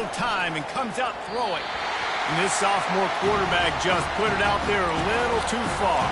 no time and comes out throwing. And this sophomore quarterback just put it out there a little too far.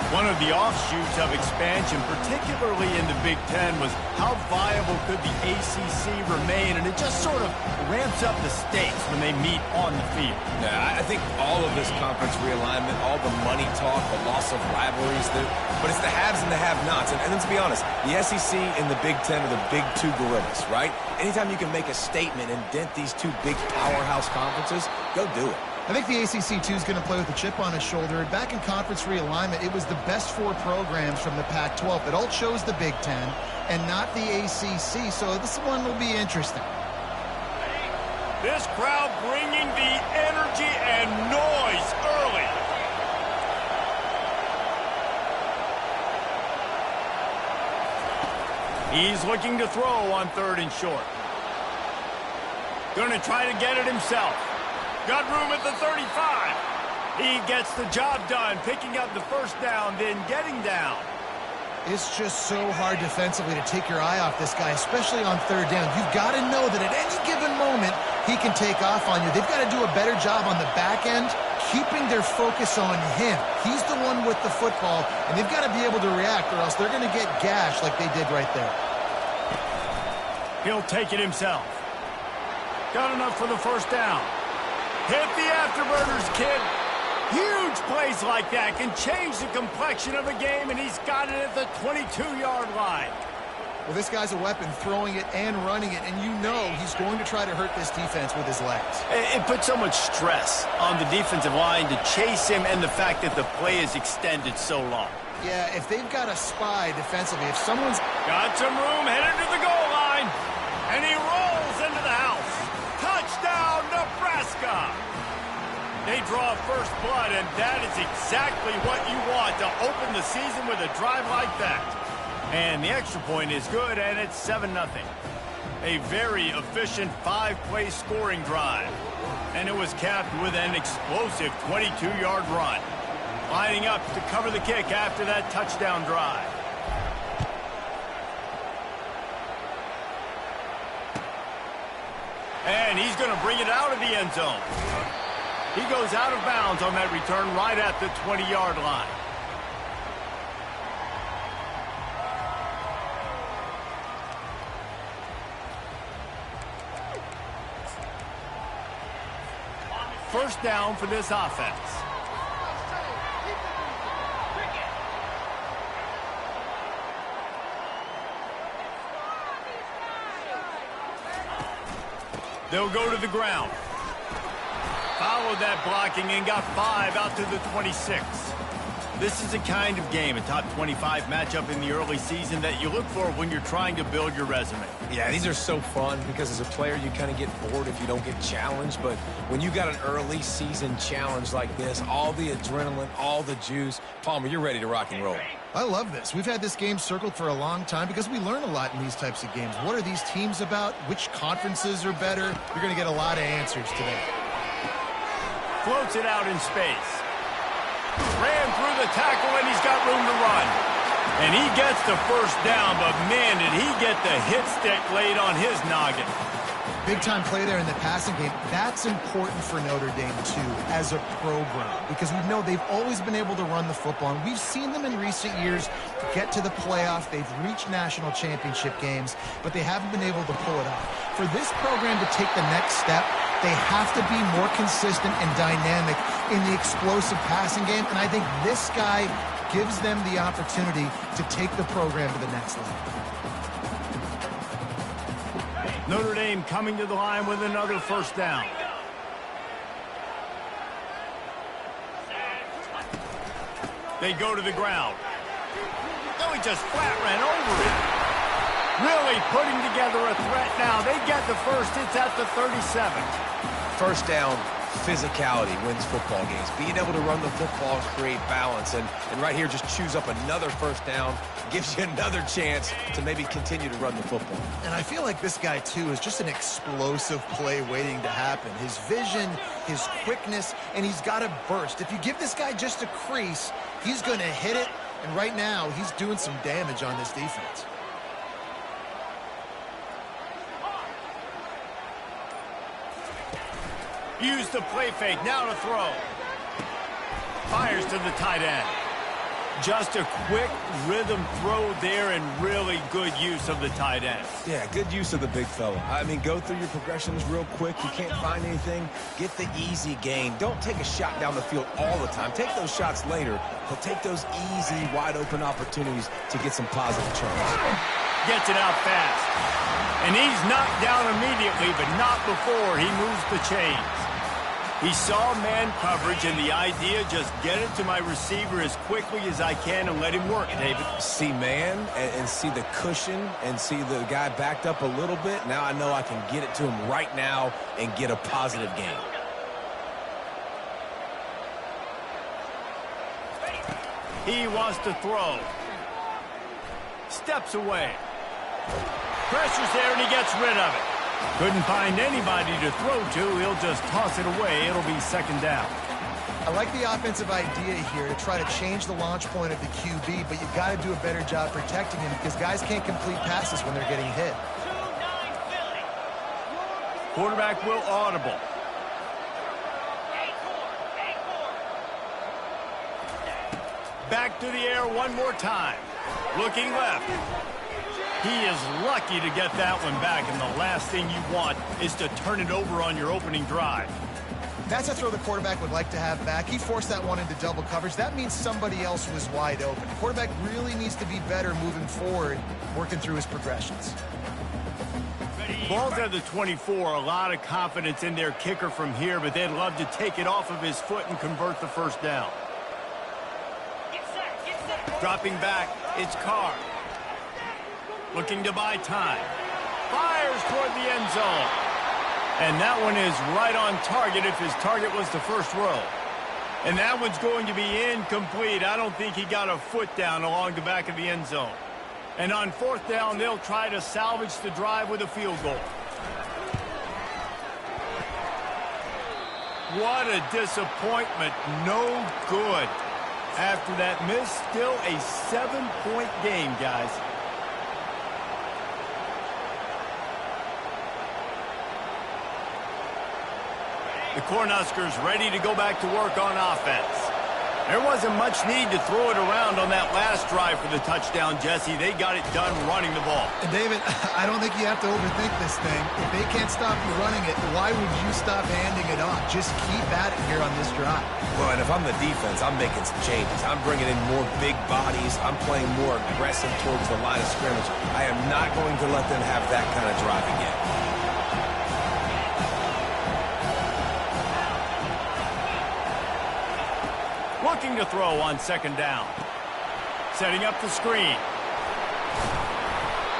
One of the offshoots of expansion, particularly in the Big Ten, was how viable could the ACC remain, and it just sort of ramps up the stakes when they meet on the field. Yeah, I think all of this conference realignment, all the money talk, the loss of rivalries, but it's the haves and the have-nots. And let's be honest, the SEC and the Big Ten are the big two gorillas, right? Anytime you can make a statement and dent these two big powerhouse conferences, go do it. I think the ACC, too, is going to play with a chip on his shoulder. Back in conference realignment, it was the best 4 programs from the Pac-12 that all chose the Big Ten and not the ACC, so this one will be interesting. This crowd bringing the energy and noise early. He's looking to throw on 3rd and short. Going to try to get it himself. Got room at the 35. He gets the job done, picking up the first down, then getting down. It's just so hard defensively to take your eye off this guy, especially on 3rd down. You've got to know that at any given moment, he can take off on you. They've got to do a better job on the back end, keeping their focus on him. He's the one with the football, and they've got to be able to react, or else they're going to get gashed like they did right there. He'll take it himself. Got enough for the first down. Hit the afterburners, kid. Huge plays like that can change the complexion of a game, and he's got it at the 22-yard line. Well, this guy's a weapon, throwing it and running it, and you know he's going to try to hurt this defense with his legs. It puts so much stress on the defensive line to chase him, and the fact that the play is extended so long. Yeah, if they've got a spy defensively, if someone's got some room, headed to the goal line, and he rolls into the house. Touchdown, Nebraska! They draw first blood, and that is exactly what you want to open the season with a drive like that. And the extra point is good, and it's 7-0. A very efficient 5-play scoring drive. And it was capped with an explosive 22-yard run. Lining up to cover the kick after that touchdown drive. And he's going to bring it out of the end zone. He goes out of bounds on that return right at the 20-yard line. First down for this offense. They'll go to the ground. Followed that blocking and got 5 out to the 26. This is a kind of game, a top 25 matchup in the early season that you look for when you're trying to build your resume. Yeah, these are so fun because as a player, you kind of get bored if you don't get challenged. But when you got an early season challenge like this, all the adrenaline, all the juice, Palmer, you're ready to rock and roll. I love this. We've had this game circled for a long time because we learn a lot in these types of games. What are these teams about? Which conferences are better? You're going to get a lot of answers today. Floats it out in space. Ran through the tackle, and he's got room to run. And he gets the first down, but man, did he get the hit stick laid on his noggin. Big-time play there in the passing game. That's important for Notre Dame, too, as a program, because we know they've always been able to run the football, and we've seen them in recent years get to the playoff. They've reached national championship games, but they haven't been able to pull it off. For this program to take the next step, they have to be more consistent and dynamic in the explosive passing game, and I think this guy gives them the opportunity to take the program to the next level. Notre Dame coming to the line with another first down. They go to the ground. No, he just flat ran over it. Really putting together a threat now. They get the first. It's at the 37. First down, physicality wins football games. Being able to run the football, create balance. And right here, just choose up another first down. Gives you another chance to maybe continue to run the football. And I feel like this guy, too, is just an explosive play waiting to happen. His vision, his quickness, and he's got a burst. If you give this guy just a crease, he's going to hit it. And right now, he's doing some damage on this defense. Use the play fake, now to throw. Fires to the tight end. Just a quick rhythm throw there and really good use of the tight end. Yeah, good use of the big fella. I mean, go through your progressions real quick. You can't find anything. Get the easy gain. Don't take a shot down the field all the time. Take those shots later, but take those easy, wide-open opportunities to get some positive charge. Gets it out fast. And he's knocked down immediately, but not before he moves the chains. He saw man coverage, and the idea, just get it to my receiver as quickly as I can and let him work, David. See man and see the cushion and see the guy backed up a little bit. Now I know I can get it to him right now and get a positive gain. He wants to throw. Steps away. Pressure's there, and he gets rid of it. Couldn't find anybody to throw to. He'll just toss it away. It'll be second down. I like the offensive idea here to try to change the launch point of the QB, but you've got to do a better job protecting him because guys can't complete passes when they're getting hit. Quarterback will audible. Back to the air one more time. Looking left. He is lucky to get that one back, and the last thing you want is to turn it over on your opening drive. That's a throw the quarterback would like to have back. He forced that one into double coverage. That means somebody else was wide open. The quarterback really needs to be better moving forward, working through his progressions. Ball's at the 24. A lot of confidence in their kicker from here, but they'd love to take it off of his foot and convert the first down. Dropping back, it's Carr. Looking to buy time. Fires toward the end zone. And that one is right on target if his target was the first row. And that one's going to be incomplete. I don't think he got a foot down along the back of the end zone. And on fourth down, they'll try to salvage the drive with a field goal. What a disappointment. No good. After that miss, still a 7-point game, guys. The Cornhuskers ready to go back to work on offense. There wasn't much need to throw it around on that last drive for the touchdown, Jesse. They got it done running the ball. And David, I don't think you have to overthink this thing. If they can't stop you running it, why would you stop handing it off? Just keep at it here on this drive. Well, and if I'm the defense, I'm making some changes. I'm bringing in more big bodies. I'm playing more aggressive towards the line of scrimmage. I am not going to let them have that kind of drive again. Looking to throw on second down. Setting up the screen.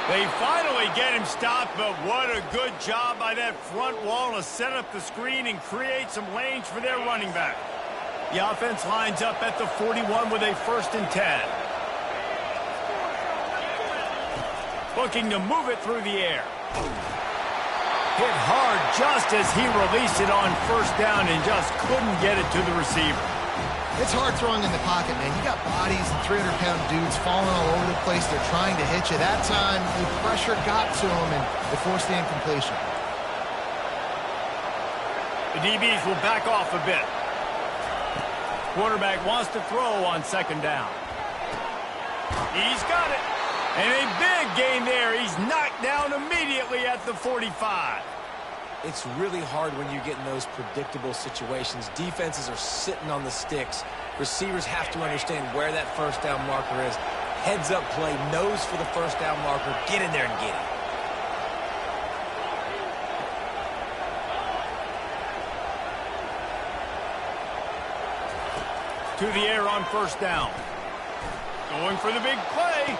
They finally get him stopped, but what a good job by that front wall to set up the screen and create some lanes for their running back. The offense lines up at the 41 with a 1st and 10. Looking to move it through the air. Hit hard just as he released it on first down and just couldn't get it to the receiver. It's hard throwing in the pocket, man. You got bodies and 300-pound dudes falling all over the place. They're trying to hit you. That time, the pressure got to him, and they forced the incompletion. The DBs will back off a bit. Quarterback wants to throw on second down. He's got it. And a big gain there. He's knocked down immediately at the 45. It's really hard when you get in those predictable situations. Defenses are sitting on the sticks. Receivers have to understand where that first down marker is. Heads up play, nose for the first down marker. Get in there and get it. To the air on first down. Going for the big play.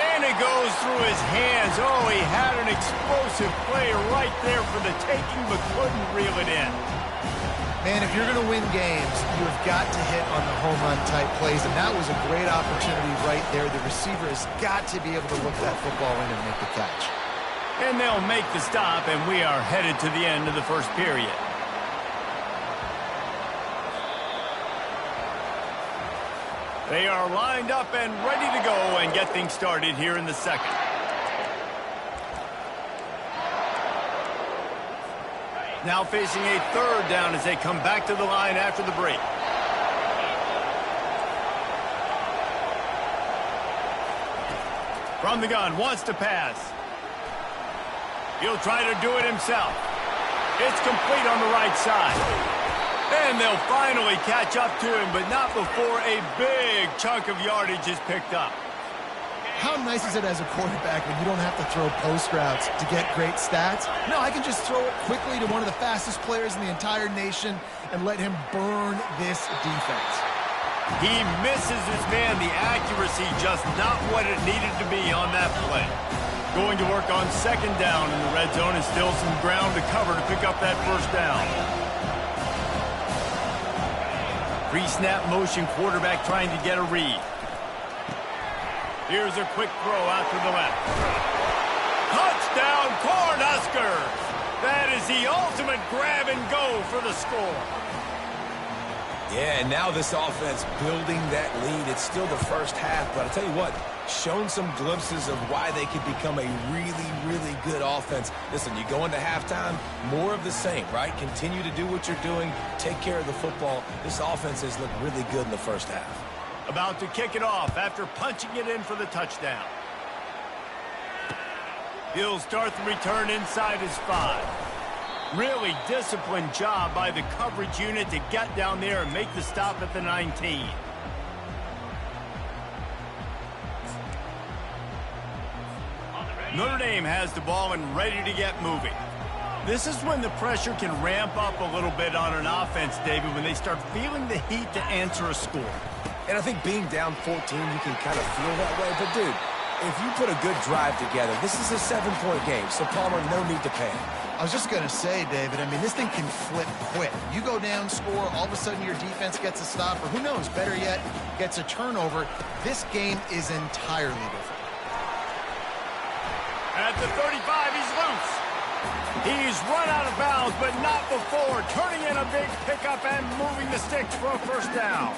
And it goes through his hands. Oh, he had an explosive play right there for the taking, but couldn't reel it in. Man, if you're going to win games, you have got to hit on the home run type plays, and that was a great opportunity right there. The receiver has got to be able to look that football in and make the catch. And they'll make the stop, and we are headed to the end of the first period. They are lined up and ready to go and get things started here in the second. Now facing a third down as they come back to the line after the break. From the gun, wants to pass. He'll try to do it himself. It's complete on the right side. And they'll finally catch up to him, but not before a big chunk of yardage is picked up. How nice is it as a quarterback when you don't have to throw post routes to get great stats? No, I can just throw it quickly to one of the fastest players in the entire nation and let him burn this defense. He misses his man. The accuracy just not what it needed to be on that play. Going to work on second down in the red zone and still some ground to cover to pick up that first down. Pre-snap motion quarterback trying to get a read. Here's a quick throw out to the left. Touchdown, Cornhuskers! That is the ultimate grab and go for the score. Yeah, and now this offense building that lead. It's still the first half, but I'll tell you what, shown some glimpses of why they could become a really, really good offense. Listen, you go into halftime, more of the same, right? Continue to do what you're doing, take care of the football. This offense has looked really good in the first half. About to kick it off after punching it in for the touchdown. He'll start the return inside his 5. Really disciplined job by the coverage unit to get down there and make the stop at the 19. Notre Dame has the ball and ready to get moving. This is when the pressure can ramp up a little bit on an offense, David, when they start feeling the heat to answer a score. And I think being down 14, you can kind of feel that way. But, dude, if you put a good drive together, this is a 7-point game, so Palmer, no need to panic. I was just going to say, David, I mean, this thing can flip quick. You go down, score, all of a sudden your defense gets a stop, or who knows, better yet, gets a turnover. This game is entirely different. At the 35, he's loose. He's run out of bounds, but not before turning in a big pickup and moving the sticks for a first down.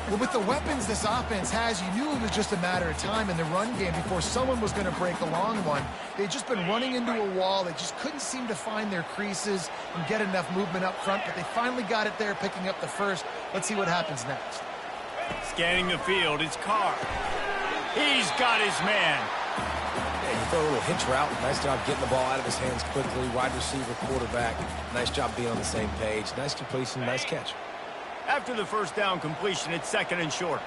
Well, with the weapons this offense has, you knew it was just a matter of time in the run game before someone was going to break a long one. They'd just been running into a wall. They just couldn't seem to find their creases and get enough movement up front, but they finally got it there, picking up the first. Let's see what happens next. Scanning the field, it's Carr. He's got his man. Yeah, you throw a little hitch route. Nice job getting the ball out of his hands quickly. Wide receiver, quarterback. Nice job being on the same page. Nice completion, nice catch. After the first down completion, it's second and short.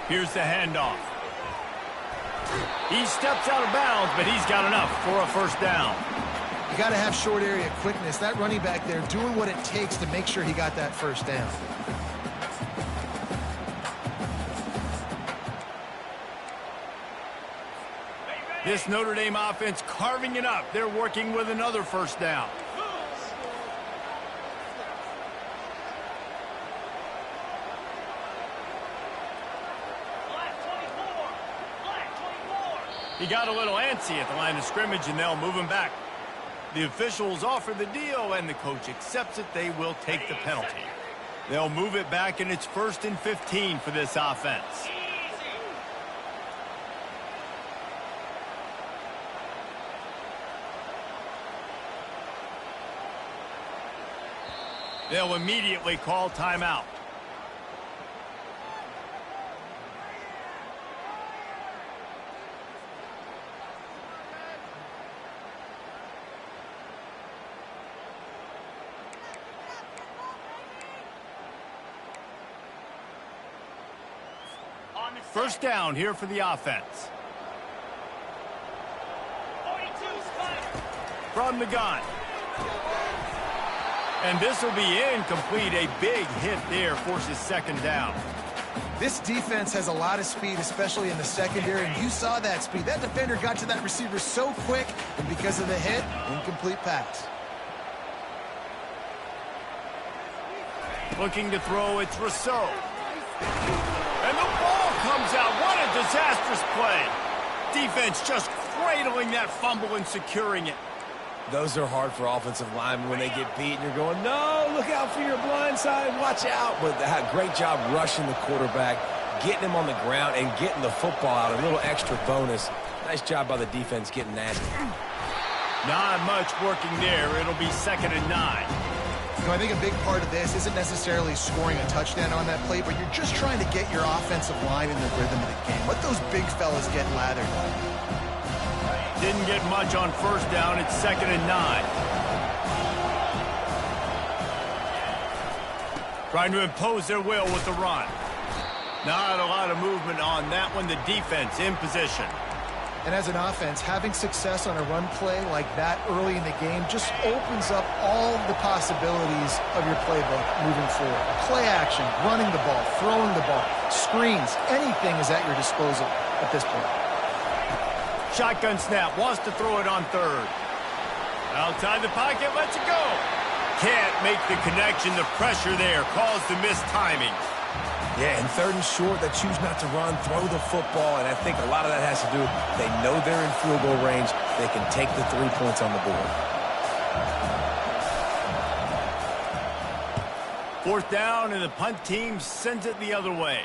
Here's the handoff. He steps out of bounds, but he's got enough for a first down. You got to have short area quickness. That running back there doing what it takes to make sure he got that first down. This Notre Dame offense carving it up. They're working with another first down. He got a little antsy at the line of scrimmage, and they'll move him back. The officials offer the deal, and the coach accepts it. They will take the penalty. They'll move it back, and it's 1st and 15 for this offense. They'll immediately call timeout. First down here for the offense. From the gun. And this will be incomplete. A big hit there forces second down. This defense has a lot of speed, especially in the secondary, and you saw that speed. That defender got to that receiver so quick, and because of the hit, incomplete pass. Looking to throw, it's Rousseau. And the ball comes out. What a disastrous play. Defense just cradling that fumble and securing it. Those are hard for offensive linemen when they get beat and you're going, no, look out for your blind side, watch out. But they had a great job rushing the quarterback, getting him on the ground and getting the football out, a little extra bonus. Nice job by the defense getting nasty. Not much working there. It'll be 2nd and 9. You know, I think a big part of this isn't necessarily scoring a touchdown on that play, but you're just trying to get your offensive line in the rhythm of the game. Let those big fellas get lathered up. Didn't get much on 1st down. It's 2nd and 9. Trying to impose their will with the run. Not a lot of movement on that one. The defense in position. And as an offense, having success on a run play like that early in the game just opens up all the possibilities of your playbook moving forward. Play action, running the ball, throwing the ball, screens, anything is at your disposal at this point. Shotgun snap, wants to throw it on 3rd. Outside the pocket, lets it go. Can't make the connection. The pressure there caused the missed timing. Yeah, and 3rd and short, they choose not to run, throw the football, and I think a lot of that has to do with they know they're in field goal range. They can take the 3 points on the board. 4th down, and the punt team sends it the other way.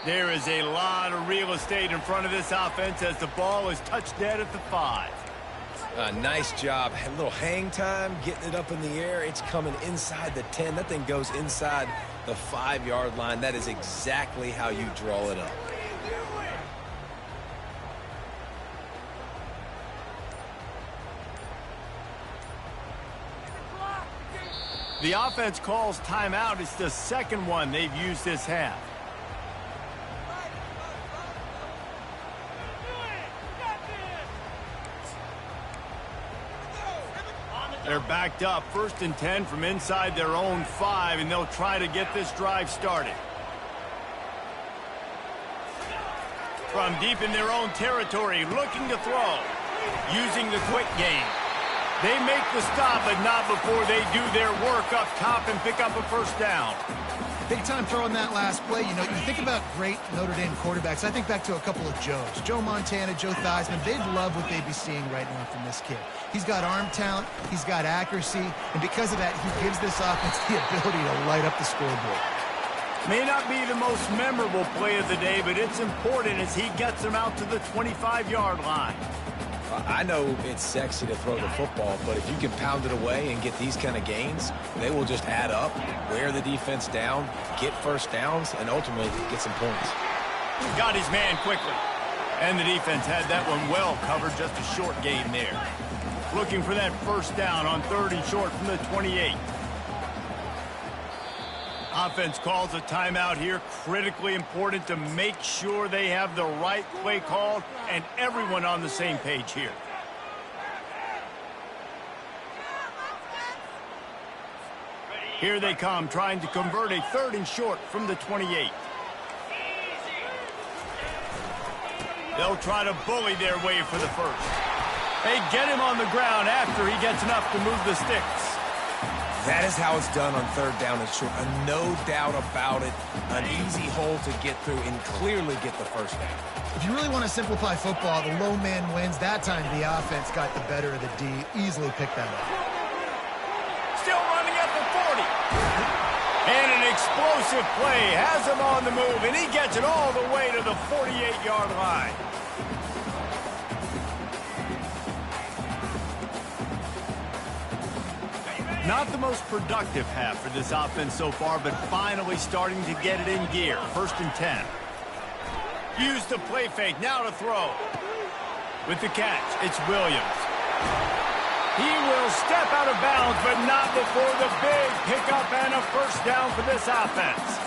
There is a lot of real estate in front of this offense as the ball is touched dead at the 5. Nice job. A little hang time, getting it up in the air. It's coming inside the 10. That thing goes inside the 5-yard line. That is exactly how you draw it up. The offense calls timeout. It's the 2nd one they've used this half. They're backed up, 1st and 10 from inside their own 5, and they'll try to get this drive started. From deep in their own territory, looking to throw, using the quick game. They make the stop, but not before they do their work up top and pick up a 1st down. Big time throw in that last play. You know, you think about great Notre Dame quarterbacks. I think back to a couple of Joes. Joe Montana, Joe Theismann. They'd love what they'd be seeing right now from this kid. He's got arm talent. He's got accuracy. And because of that, he gives this offense the ability to light up the scoreboard. May not be the most memorable play of the day, but it's important as he gets them out to the 25-yard line. I know it's sexy to throw the football, but if you can pound it away and get these kind of gains, they will just add up, wear the defense down, get 1st downs, and ultimately get some points. Got his man quickly. And the defense had that one well covered, just a short gain there. Looking for that 1st down on 3rd and short from the 28. Offense calls a timeout here. Critically important to make sure they have the right play called and everyone on the same page here. Here they come, trying to convert a 3rd and short from the 28. They'll try to bully their way for the 1st. They get him on the ground after he gets enough to move the sticks. That is how it's done on 3rd down and short. No doubt about it. An easy hole to get through and clearly get the 1st down. If you really want to simplify football, the low man wins. That time the offense got the better of the D. Easily picked that up. Still running at the 40. And an explosive play has him on the move, and he gets it all the way to the 48-yard line. Not the most productive half for this offense so far, but finally starting to get it in gear. 1st and 10. Use the play fake, now to throw. With the catch, it's Williams. He will step out of bounds, but not before the big pickup and a 1st down for this offense.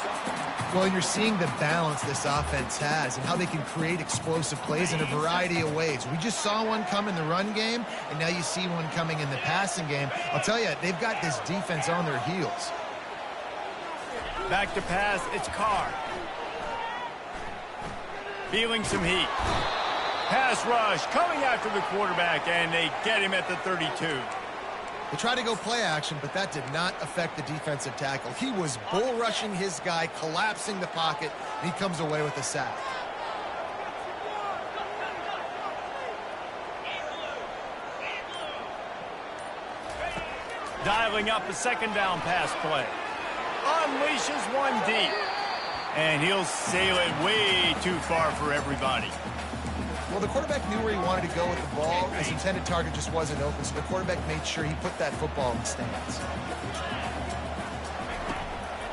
Well, you're seeing the balance this offense has and how they can create explosive plays in a variety of ways. We just saw one come in the run game, and now you see one coming in the passing game. I'll tell you, they've got this defense on their heels. Back to pass, it's Carr. Feeling some heat. Pass rush coming after the quarterback, and they get him at the 32. They tried to go play action, but that did not affect the defensive tackle. He was bull rushing his guy, collapsing the pocket, and he comes away with a sack. Dialing up a 2nd down pass play. Unleashes one deep. And he'll sail it way too far for everybody. Well, the quarterback knew where he wanted to go with the ball. His intended target just wasn't open, so the quarterback made sure he put that football in the stands.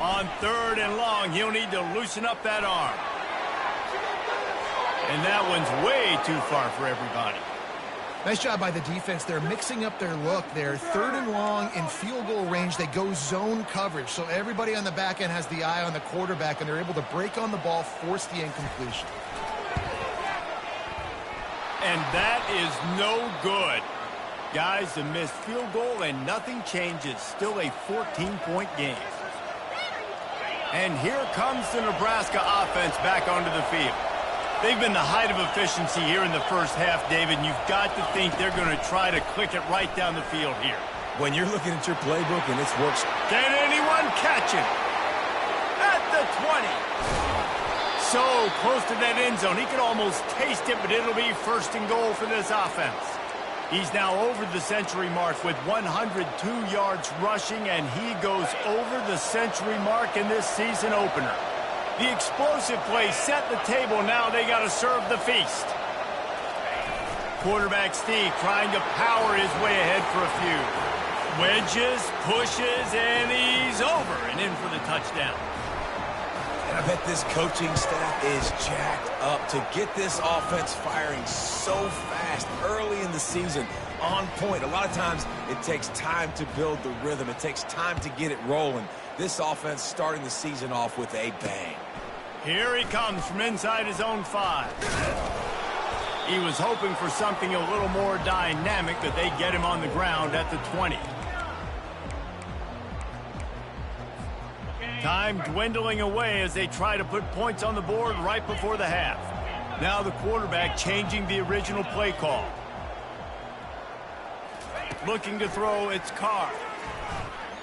On 3rd and long, he'll need to loosen up that arm. And that one's way too far for everybody. Nice job by the defense. They're mixing up their look there. 3rd and long in field goal range. They go zone coverage. So everybody on the back end has the eye on the quarterback, and they're able to break on the ball, force the incompletion. And that is no good. Guys, a missed field goal and nothing changes. Still a 14-point game. And here comes the Nebraska offense back onto the field. They've been the height of efficiency here in the first half, David, and you've got to think they're going to try to click it right down the field here. When you're looking at your playbook and it's works. Can anyone catch it? At the 20. So close to that end zone. He could almost taste it, but it'll be 1st and goal for this offense. He's now over the century mark with 102 yards rushing, and he goes over the century mark in this season opener. The explosive play set the table. Now they got to serve the feast. Quarterback Steve trying to power his way ahead for a few. Wedges, pushes, and he's over and in for the touchdown. And I bet this coaching staff is jacked up to get this offense firing so fast early in the season, on point. A lot of times it takes time to build the rhythm. It takes time to get it rolling. This offense starting the season off with a bang. Here he comes from inside his own 5. He was hoping for something a little more dynamic, but they get him on the ground at the 20. Time dwindling away as they try to put points on the board right before the half. Now the quarterback changing the original play call. Looking to throw, it's Carr.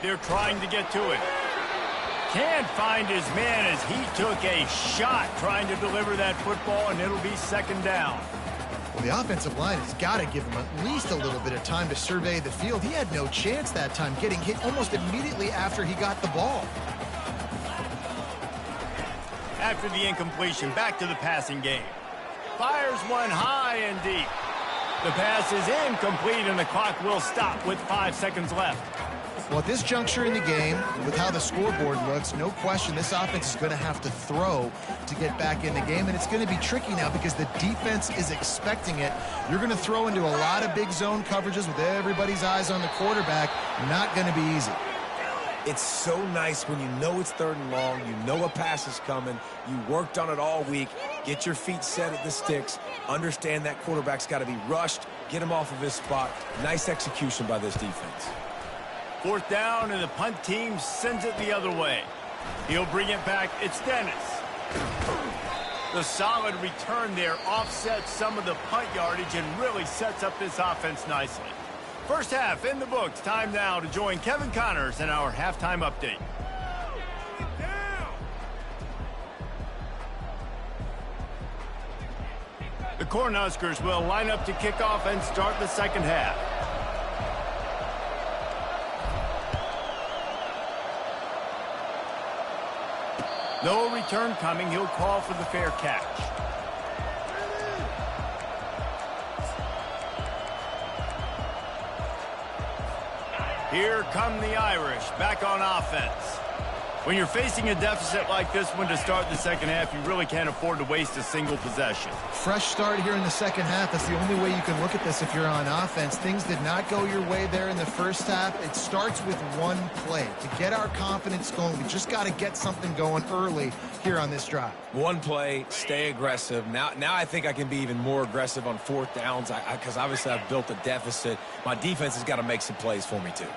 They're trying to get to it. Can't find his man as he took a shot trying to deliver that football, and it'll be 2nd down. Well, the offensive line has got to give him at least a little bit of time to survey the field. He had no chance that time, getting hit almost immediately after he got the ball. After the incompletion, back to the passing game. Fires one high and deep. The pass is incomplete, and the clock will stop with 5 seconds left. Well, at this juncture in the game, with how the scoreboard looks, no question this offense is going to have to throw to get back in the game, and it's going to be tricky now because the defense is expecting it. You're going to throw into a lot of big zone coverages with everybody's eyes on the quarterback. Not going to be easy. It's so nice when you know it's 3rd and long, you know a pass is coming, you worked on it all week, get your feet set at the sticks, understand that quarterback's got to be rushed, get him off of his spot. Nice execution by this defense. 4th down, and the punt team sends it the other way. He'll bring it back. It's Dennis. The solid return there offsets some of the punt yardage and really sets up this offense nicely. First half in the books. Time now to join Kevin Connors in our halftime update. The Cornhuskers will line up to kick off and start the 2nd half. No return coming. He'll call for the fair catch. Here come the Irish back on offense. When you're facing a deficit like this one to start the 2nd half, you really can't afford to waste a single possession. Fresh start here in the 2nd half. That's the only way you can look at this if you're on offense. Things did not go your way there in the first half. It starts with one play. To get our confidence going, we just got to get something going early here on this drive. One play, stay aggressive. Now I think I can be even more aggressive on 4th downs because obviously I've built a deficit. My defense has got to make some plays for me too.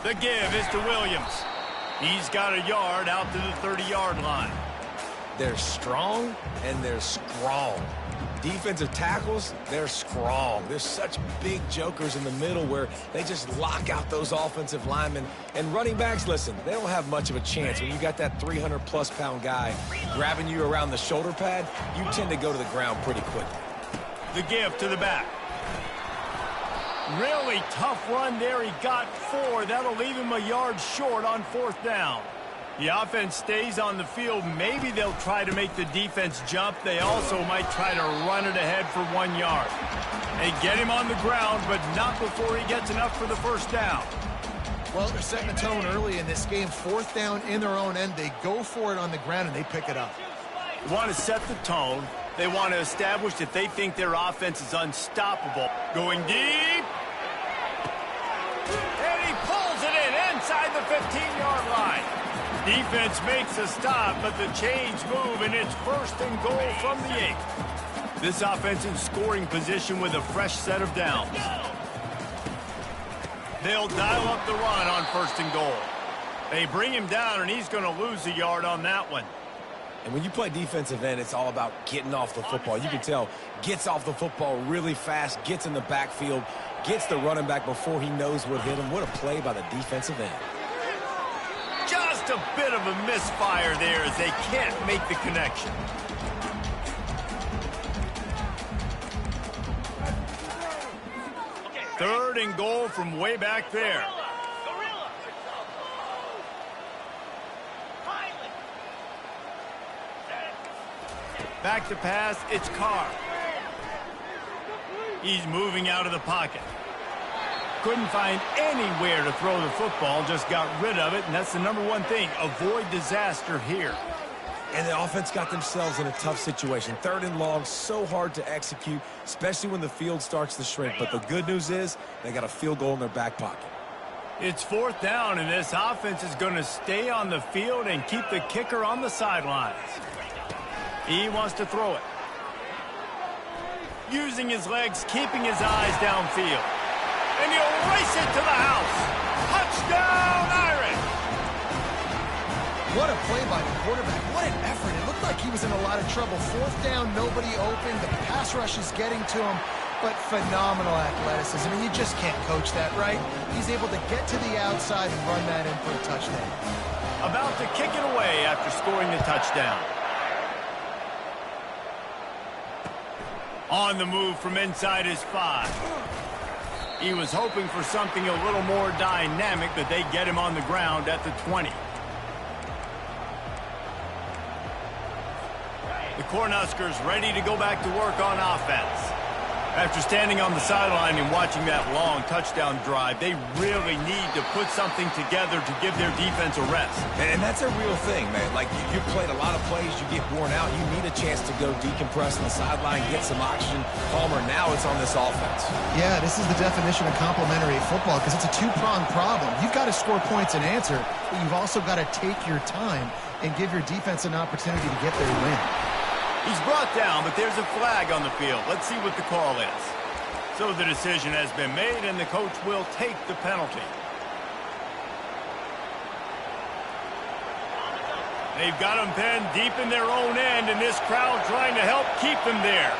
The give is to Williams. He's got a yard out to the 30-yard line. They're strong and they're strong. Defensive tackles, they're strong. There's such big jokers in the middle where they just lock out those offensive linemen. And running backs, listen, they don't have much of a chance. When you got that 300-plus pound guy grabbing you around the shoulder pad, you tend to go to the ground pretty quickly. The give to the back. Really tough run there. He got 4. That'll leave him a yard short on 4th down. The offense stays on the field. Maybe they'll try to make the defense jump. They also might try to run it ahead for 1 yard. They get him on the ground, but not before he gets enough for the first down. Well, they're setting the tone early in this game. 4th down in their own end. They go for it on the ground, and they pick it up. They want to set the tone. They want to establish that they think their offense is unstoppable. Going deep. And he pulls it in inside the 15-yard line. Defense makes a stop, but the chains move, and it's 1st and goal from the 8. This offense in scoring position with a fresh set of downs. They'll dial up the run on 1st and goal. They bring him down, and he's going to lose a yard on that one. And when you play defensive end, it's all about getting off the football. You can tell, gets off the football really fast, gets in the backfield, gets the running back before he knows what hit him. What a play by the defensive end. Just a bit of a misfire there as they can't make the connection. Third and goal from way back there. Back to pass, it's Carr. He's moving out of the pocket. Couldn't find anywhere to throw the football, just got rid of it, and that's the #1 thing. Avoid disaster here. And the offense got themselves in a tough situation. 3rd and long, so hard to execute, especially when the field starts to shrink. But the good news is they got a field goal in their back pocket. It's 4th down, and this offense is going to stay on the field and keep the kicker on the sidelines. He wants to throw it. Using his legs, keeping his eyes downfield. And he'll race it to the house. Touchdown, Irish! What a play by the quarterback. What an effort. It looked like he was in a lot of trouble. 4th down, nobody open. The pass rush is getting to him, but phenomenal athleticism. I mean, you just can't coach that, right? He's able to get to the outside and run that in for a touchdown. About to kick it away after scoring the touchdown. On the move from inside his 5. He was hoping for something a little more dynamic, but they get him on the ground at the 20. The Cornhuskers ready to go back to work on offense. After standing on the sideline and watching that long touchdown drive, they really need to put something together to give their defense a rest. And that's a real thing, man. Like, you played a lot of plays, you get worn out, you need a chance to go decompress on the sideline, get some oxygen. Palmer, now it's on this offense. Yeah, this is the definition of complementary football because it's a two-pronged problem. You've got to score points and answer, but you've also got to take your time and give your defense an opportunity to get their win. He's brought down, but there's a flag on the field. Let's see what the call is. So the decision has been made, and the coach will take the penalty. They've got them pinned deep in their own end, and this crowd trying to help keep them there.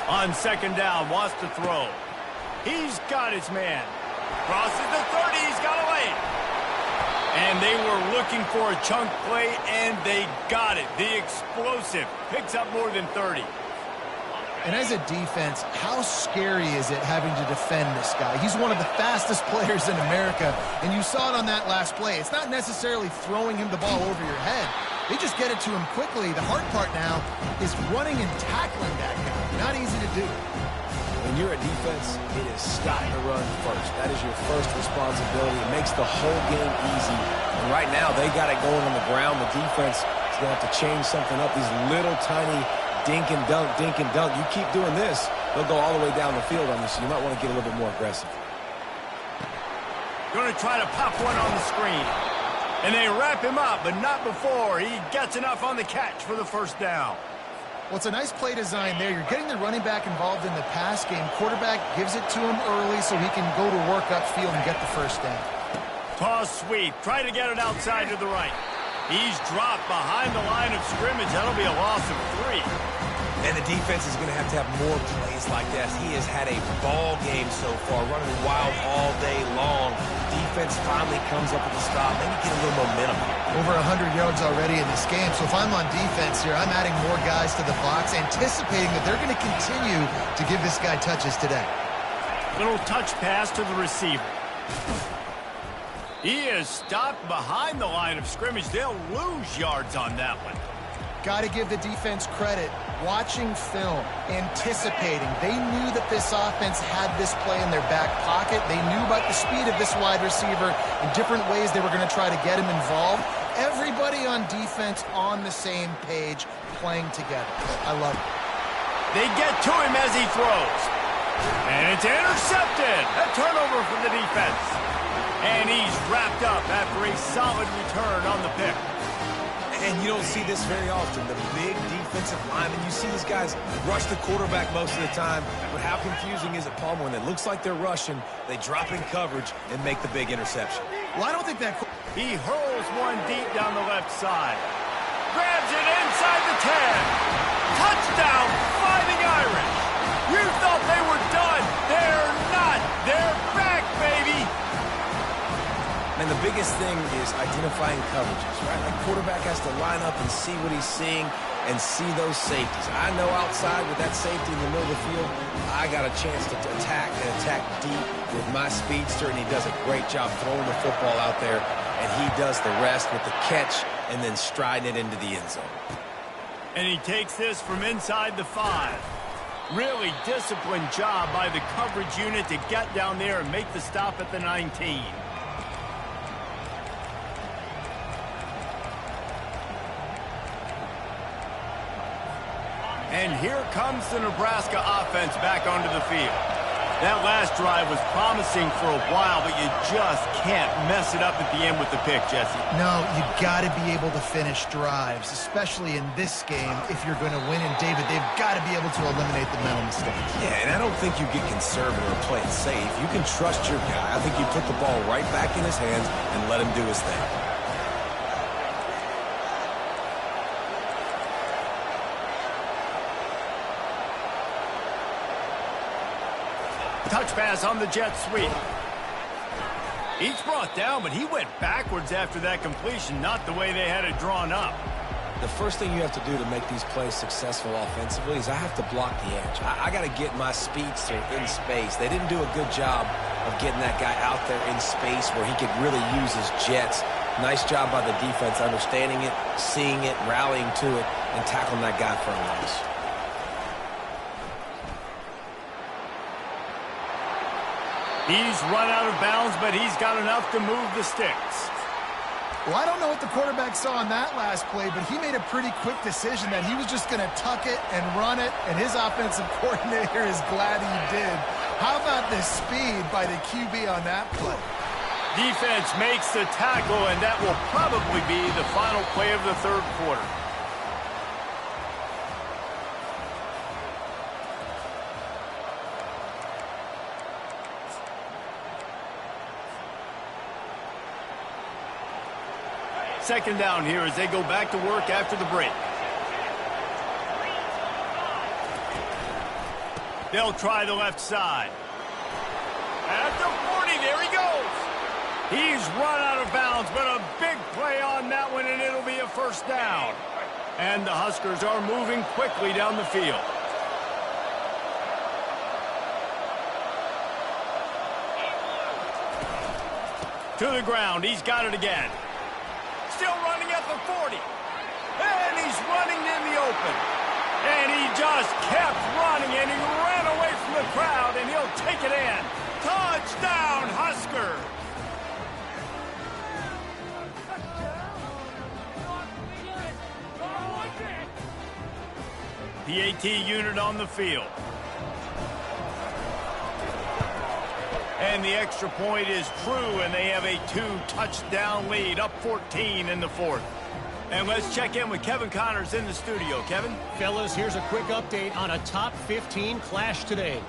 On 2nd down, wants to throw. He's got his man. Crosses the 30, he's got away. And they were looking for a chunk play, and they got it. The explosive picks up more than 30. And as a defense, how scary is it having to defend this guy? He's one of the fastest players in America, and you saw it on that last play. It's not necessarily throwing him the ball over your head. They just get it to him quickly. The hard part now is running and tackling that guy. Not easy to do. When you're a defense, it is stop the run first. That is your first responsibility. It makes the whole game easy. And right now, they got it going on the ground. The defense is going to have to change something up. These little tiny dink and dunk, dink and dunk. You keep doing this, they'll go all the way down the field on you, so you might want to get a little bit more aggressive. Going to try to pop one on the screen. And they wrap him up, but not before he gets enough on the catch for the first down. Well, it's a nice play design there. You're getting the running back involved in the pass game. Quarterback gives it to him early so he can go to work upfield and get the first down. Toss sweep. Try to get it outside to the right. He's dropped behind the line of scrimmage. That'll be a loss of 3. And the defense is going to have more plays like this. He has had a ball game so far, running wild all day long. Defense finally comes up with a stop. Maybe get a little momentum. Over 100 yards already in this game. So if I'm on defense here, I'm adding more guys to the box, anticipating that they're going to continue to give this guy touches today. Little touch pass to the receiver. He is stopped behind the line of scrimmage. They'll lose yards on that one. Got to give the defense credit. Watching film, anticipating. They knew that this offense had this play in their back pocket. They knew about the speed of this wide receiver and different ways they were going to try to get him involved. Everybody on defense on the same page, playing together. I love it. They get to him as he throws. And it's intercepted. A turnover for the defense. And he's wrapped up after a solid return on the pick. And you don't see this very often. The big defensive linemen, you see these guys rush the quarterback most of the time. But how confusing is it, Palmer, when it looks like they're rushing, they drop in coverage and make the big interception? Well, I don't think that... He hurls one deep down the left side. Grabs it inside the 10. Touchdown, Fighting Irish. You thought they were done. They're not. They're back, baby. And the biggest thing is identifying coverages, right? The quarterback has to line up and see what he's seeing and see those safeties. I know outside with that safety in the middle of the field, I got a chance to attack and attack deep with my speedster, and he does a great job throwing the football out there, and he does the rest with the catch and then striding it into the end zone. And he takes this from inside the 5. Really disciplined job by the coverage unit to get down there and make the stop at the 19. And here comes the Nebraska offense back onto the field. That last drive was promising for a while, but you just can't mess it up at the end with the pick, Jesse. No, you got to be able to finish drives, especially in this game. If you're going to win, and David, they've got to be able to eliminate the mental mistakes. Yeah, and I don't think you get conservative or play it safe. You can trust your guy. I think you put the ball right back in his hands and let him do his thing. Touch pass on the jet sweep. He's brought down, but he went backwards after that completion, not the way they had it drawn up. The first thing you have to do to make these plays successful offensively is I have to block the edge. I got to get my speedster in space. They didn't do a good job of getting that guy out there in space where he could really use his jets. Nice job by the defense understanding it, seeing it, rallying to it, and tackling that guy for a loss. He's run out of bounds, but he's got enough to move the sticks. Well, I don't know what the quarterback saw on that last play, but he made a pretty quick decision that he was just going to tuck it and run it, and his offensive coordinator is glad he did. How about the speed by the QB on that play? Defense makes the tackle, and that will probably be the final play of the third quarter. Second down here as they go back to work after the break. They'll try the left side. At the 40, there he goes. He's run out of bounds, but a big play on that one, and it'll be a first down. And the Huskers are moving quickly down the field. To the ground, he's got it again. Still running at the 40. And he's running in the open. And he just kept running, and he ran away from the crowd, and he'll take it in. Touchdown, Huskers! PAT unit on the field. And the extra point is true, and they have a 2-touchdown lead, up 14 in the fourth. And let's check in with Kevin Connors in the studio. Kevin? Fellas, here's a quick update on a top 15 clash today.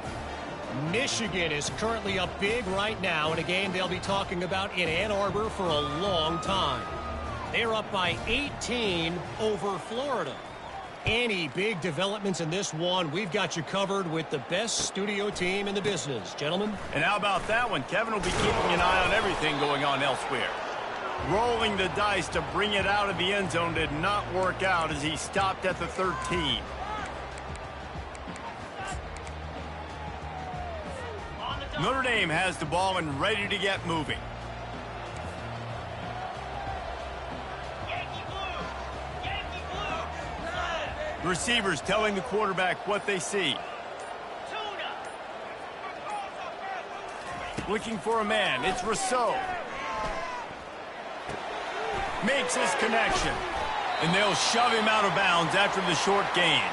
Michigan is currently up big right now in a game they'll be talking about in Ann Arbor for a long time. They're up by 18 over Florida. Any big developments in this one, we've got you covered with the best studio team in the business, gentlemen. And how about that one? Kevin will be keeping an eye on everything going on elsewhere. Rolling the dice to bring it out of the end zone did not work out as he stopped at the 13. Notre Dame has the ball and ready to get moving. Receivers telling the quarterback what they see. Looking for a man. It's Rousseau. Makes his connection. And they'll shove him out of bounds after the short gain.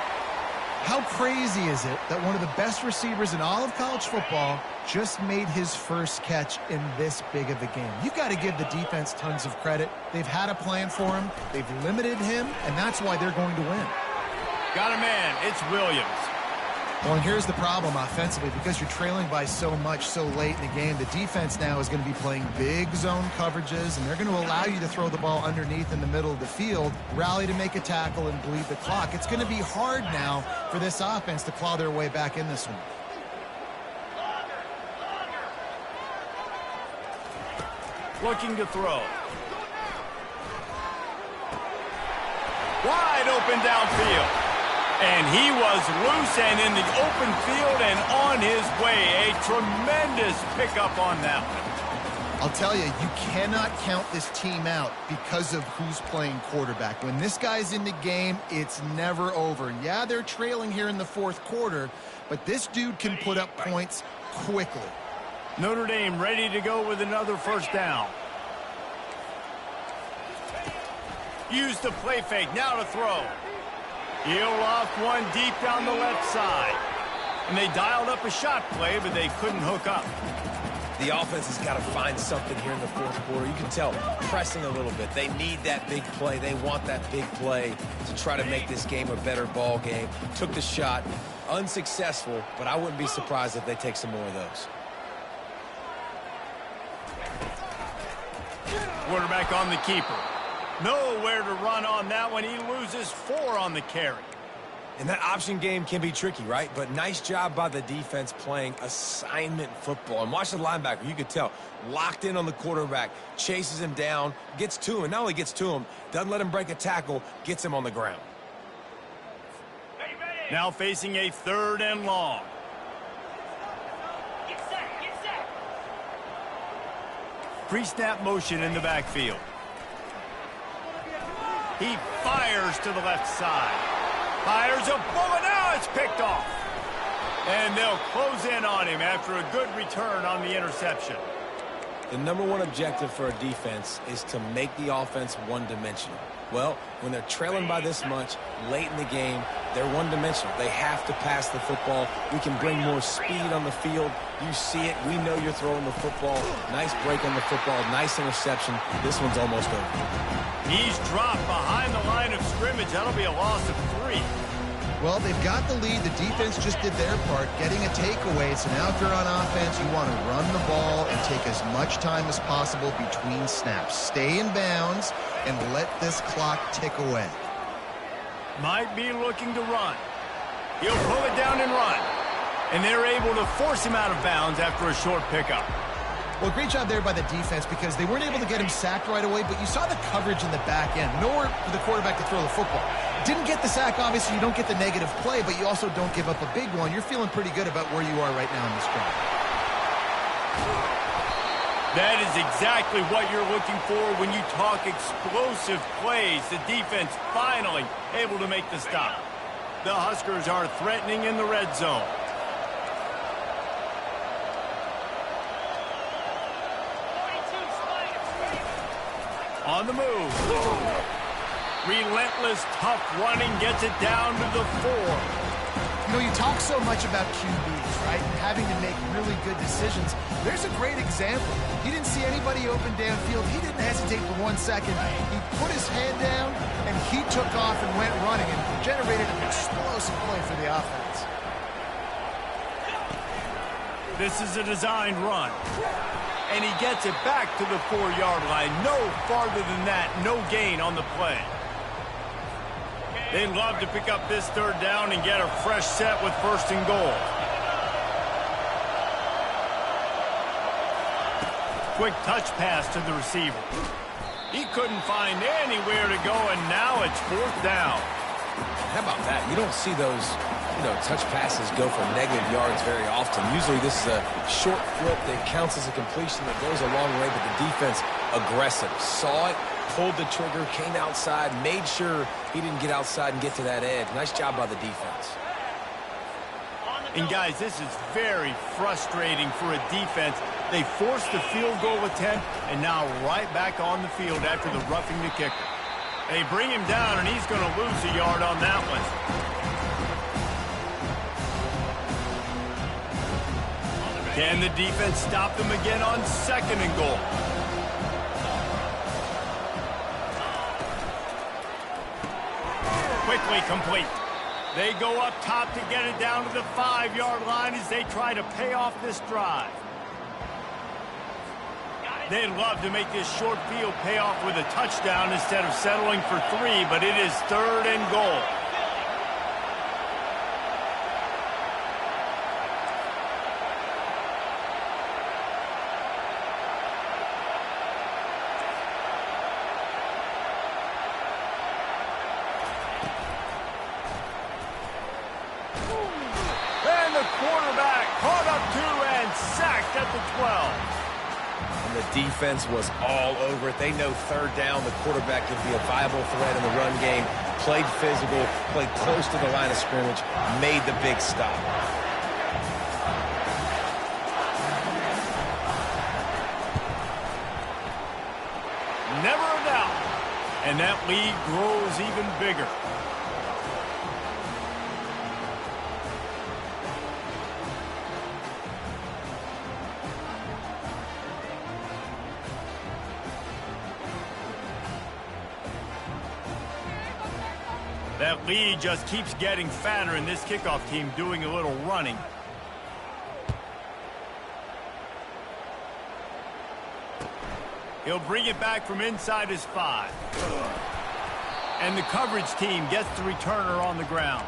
How crazy is it that one of the best receivers in all of college football just made his first catch in this big of a game? You've got to give the defense tons of credit. They've had a plan for him. They've limited him, and that's why they're going to win. Got a man. It's Williams. Well, and here's the problem offensively. Because you're trailing by so much so late in the game, the defense now is going to be playing big zone coverages, and they're going to allow you to throw the ball underneath in the middle of the field, rally to make a tackle, and bleed the clock. It's going to be hard now for this offense to claw their way back in this one. Looking to throw. Wide open downfield. And he was loose and in the open field and on his way. A tremendous pickup on that one. I'll tell you, you cannot count this team out because of who's playing quarterback. When this guy's in the game, it's never over. Yeah, they're trailing here in the fourth quarter, but this dude can put up points quickly. Notre Dame ready to go with another first down. Use the play fake, now to throw. He'll loft one deep down the left side. And they dialed up a shot play, but they couldn't hook up. The offense has got to find something here in the fourth quarter. You can tell, pressing a little bit. They need that big play. They want that big play to try to make this game a better ball game. Took the shot, unsuccessful, but I wouldn't be surprised if they take some more of those. Quarterback on the keeper. Nowhere to run on that one. He loses 4 on the carry. And that option game can be tricky, right? But nice job by the defense playing assignment football. And watch the linebacker. You could tell. Locked in on the quarterback. Chases him down. Gets to him. And not only gets to him, doesn't let him break a tackle. Gets him on the ground. Now facing a 3rd and long. Get set. Pre-snap motion in the backfield. He fires to the left side. Fires a bullet. Now it's picked off. And they'll close in on him after a good return on the interception. The #1 objective for a defense is to make the offense one-dimensional. Well, when they're trailing by this much late in the game, they're one-dimensional. They have to pass the football. We can bring more speed on the field. You see it. We know you're throwing the football. Nice break on the football. Nice interception. This one's almost over. He's dropped behind the line of scrimmage. That'll be a loss of 3. Well, they've got the lead. The defense just did their part, getting a takeaway. So now if you're on offense, you want to run the ball and take as much time as possible between snaps. Stay in bounds and let this clock tick away. Might be looking to run. He'll pull it down and run. And they're able to force him out of bounds after a short pickup. Well, great job there by the defense because they weren't able to get him sacked right away, but you saw the coverage in the back end. Nowhere for the quarterback to throw the football. Didn't get the sack, obviously. You don't get the negative play, but you also don't give up a big one. You're feeling pretty good about where you are right now in this drive. That is exactly what you're looking for when you talk explosive plays. The defense finally able to make the stop. The Huskers are threatening in the red zone. On the move. Relentless, tough running gets it down to the 4. You know, you talk so much about QBs, right? And having to make really good decisions. There's a great example. He didn't see anybody open downfield. He didn't hesitate for 1 second. He put his head down, and he took off and went running and generated an explosive play for the offense. This is a designed run. And he gets it back to the 4-yard line. No farther than that. No gain on the play. They'd love to pick up this 3rd down and get a fresh set with 1st and goal. Quick touch pass to the receiver. He couldn't find anywhere to go, and now it's 4th down. How about that? You don't see those, touch passes go for negative yards very often. Usually this is a short flip that counts as a completion that goes a long way, but the defense aggressive. Saw it, pulled the trigger, came outside, made sure he didn't get outside and get to that edge. Nice job by the defense. And guys, this is very frustrating for a defense. They forced the field goal attempt and now right back on the field after the roughing the kicker. They bring him down and he's going to lose a yard on that one. Can the defense stop them again on 2nd and goal? Quickly complete. They go up top to get it down to the 5-yard line as they try to pay off this drive. They'd love to make this short field pay off with a touchdown instead of settling for 3, but it is 3rd and goal. And the quarterback caught up 2 and sacked at the 12. And the defense was all over it. They know 3rd down, the quarterback could be a viable threat in the run game. Played physical, played close to the line of scrimmage, made the big stop. Never a doubt. And that lead grows even bigger. That lead just keeps getting fatter, and this kickoff team doing a little running. He'll bring it back from inside his 5. And the coverage team gets the returner on the ground.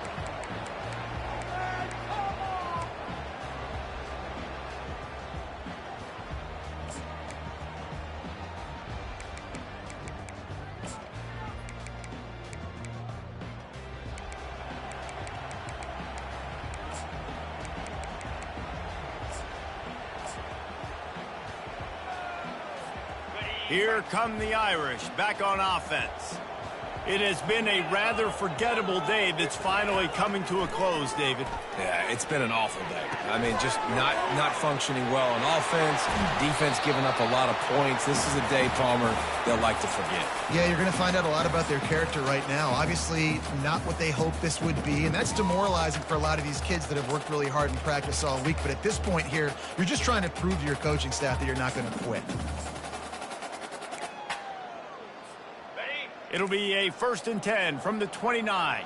Here come the Irish back on offense. It has been a rather forgettable day that's finally coming to a close, David. Yeah, it's been an awful day. I mean, just not functioning well on offense, defense giving up a lot of points. This is a day, Palmer, they'll like to forget. Yeah, you're going to find out a lot about their character right now. Obviously, not what they hoped this would be, and that's demoralizing for a lot of these kids that have worked really hard in practice all week. But at this point here, you're just trying to prove to your coaching staff that you're not going to quit. It'll be a 1st and 10 from the 29.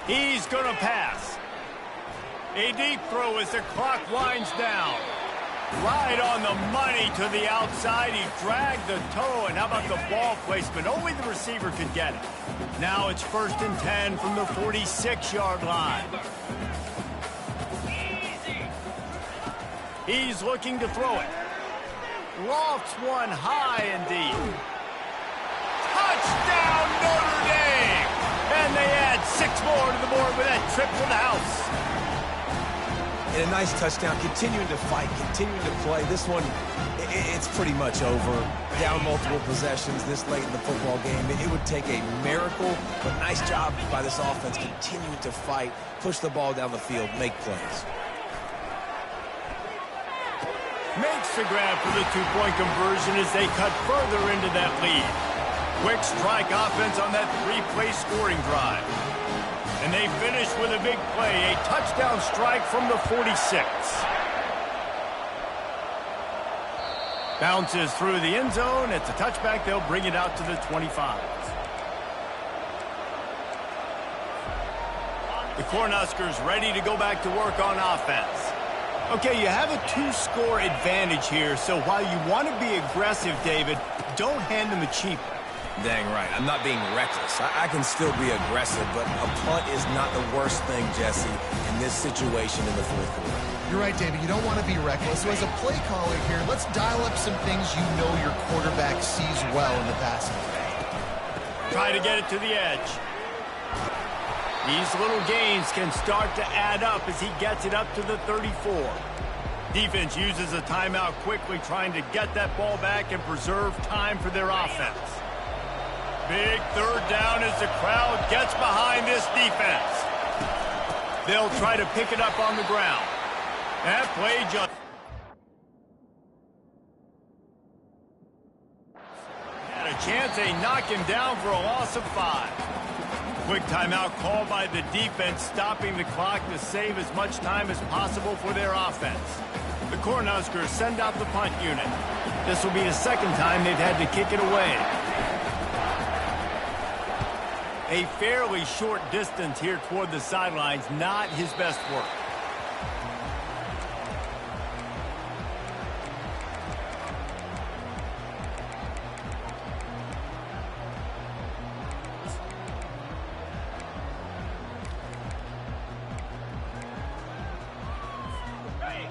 He's going to pass. A deep throw as the clock winds down. Right on the money to the outside. He dragged the toe, and how about the ball placement? Only the receiver could get it. Now it's 1st and 10 from the 46-yard line. He's looking to throw it. Lofts one high and deep. Touchdown, Notre Dame! And they add 6 more to the board with that trip to the house. And a nice touchdown, continuing to fight, continuing to play. This one, it's pretty much over. Down multiple possessions this late in the football game. It would take a miracle, but nice job by this offense continuing to fight, push the ball down the field, make plays. Makes the grab for the 2-point conversion as they cut further into that lead. Quick strike offense on that 3-play scoring drive. And they finish with a big play, a touchdown strike from the 46. Bounces through the end zone. It's a touchback. They'll bring it out to the 25. The Cornhuskers ready to go back to work on offense. Okay, you have a 2-score advantage here, so while you want to be aggressive, David, don't hand them a cheap one. Dang right. I'm not being reckless. I can still be aggressive, but a punt is not the worst thing, Jesse, in this situation in the fourth quarter. You're right, David. You don't want to be reckless. So as a play caller here, let's dial up some things you know your quarterback sees well in the passing game. Try to get it to the edge. These little gains can start to add up as he gets it up to the 34. Defense uses a timeout quickly, trying to get that ball back and preserve time for their offense. Big third down as the crowd gets behind this defense. They'll try to pick it up on the ground. That play just... had a chance they knock him down for a loss of 5. Quick timeout called by the defense, stopping the clock to save as much time as possible for their offense. The Cornhuskers send out the punt unit. This will be the second time they've had to kick it away. A fairly short distance here toward the sidelines, not his best work.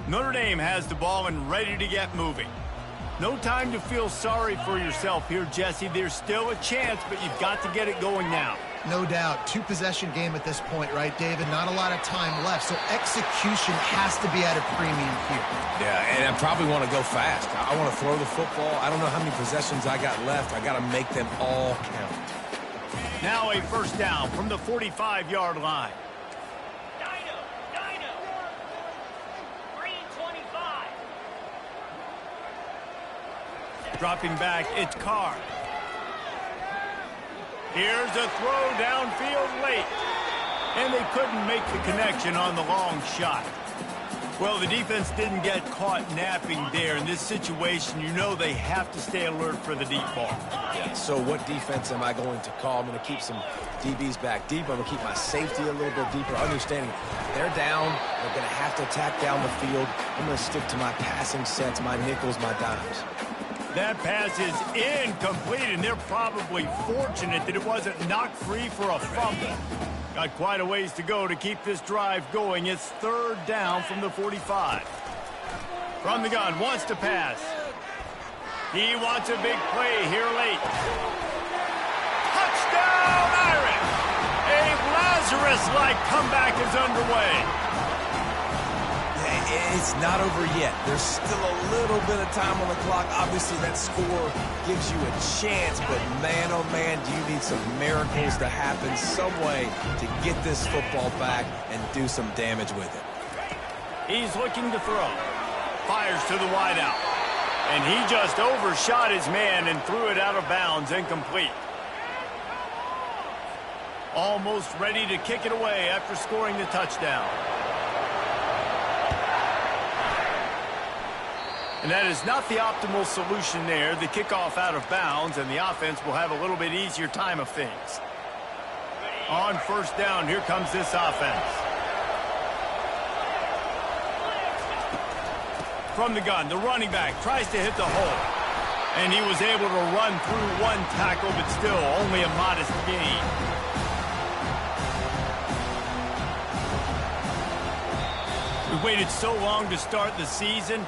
Notre Dame has the ball and ready to get moving. No time to feel sorry for yourself here, Jesse. There's still a chance, but you've got to get it going now. No doubt. 2-possession game at this point, right, David? Not a lot of time left, so execution has to be at a premium here. Yeah, and I probably want to go fast. I want to throw the football. I don't know how many possessions I got left. I got to make them all count. Now a first down from the 45-yard line. Dropping back, it's Carr. Here's a throw downfield late. And they couldn't make the connection on the long shot. Well, the defense didn't get caught napping there. In this situation, you know they have to stay alert for the deep ball. Yeah, so what defense am I going to call? I'm going to keep some DBs back deep. I'm going to keep my safety a little bit deeper, understanding they're down. They're going to have to attack down the field. I'm going to stick to my passing sets, my nickels, my dimes. That pass is incomplete, and they're probably fortunate that it wasn't knocked free for a fumble. Got quite a ways to go to keep this drive going. It's third down from the 45. From the gun, wants to pass. He wants a big play here late. Touchdown, Irish! A Lazarus-like comeback is underway. It's not over yet. There's still a little bit of time on the clock. Obviously, that score gives you a chance, but man, oh man, do you need some miracles to happen some way to get this football back and do some damage with it. He's looking to throw. Fires to the wideout. And he just overshot his man and threw it out of bounds, incomplete. Almost ready to kick it away after scoring the touchdown. And that is not the optimal solution there. The kickoff out of bounds, and the offense will have a little bit easier time of things. On first down, here comes this offense. From the gun, the running back tries to hit the hole. And he was able to run through one tackle, but still only a modest gain. We waited so long to start the season.